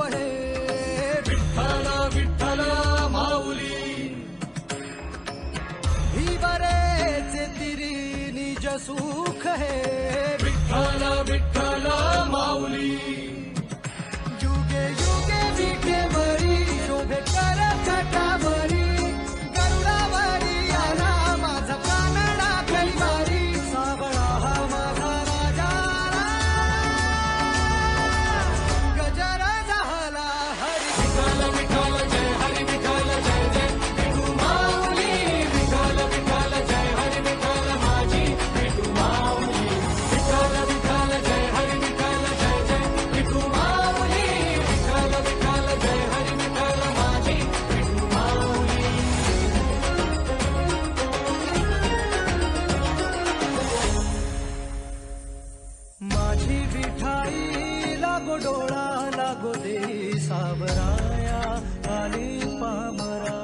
पळे विठ्ठल विठ्ठल माऊली ही बरेचे तिरी निज सुख है विठ्ठल विठ्ठल माऊली युगे युगे विठेवरी शोभे कर छटावरी गरुडावरी आला माझा कानडा कलिवारी सावळा हा माझा राजा गजर झाला हरी विठ्ठल विठ्ठल जय हरी विठ्ठल जय जय विठू माऊली विठ्ठल विठ्ठल जय हरी विठ्ठल माझी विठू माऊली विठ्ठल विठ्ठल जय हरी विठ्ठल जय जय विठू माऊली विठ्ठल विठ्ठल जय हरी विठ्ठल माझी विठू माऊली माझी विठाई लागो डोळा लागो दे सावराया आली पामरा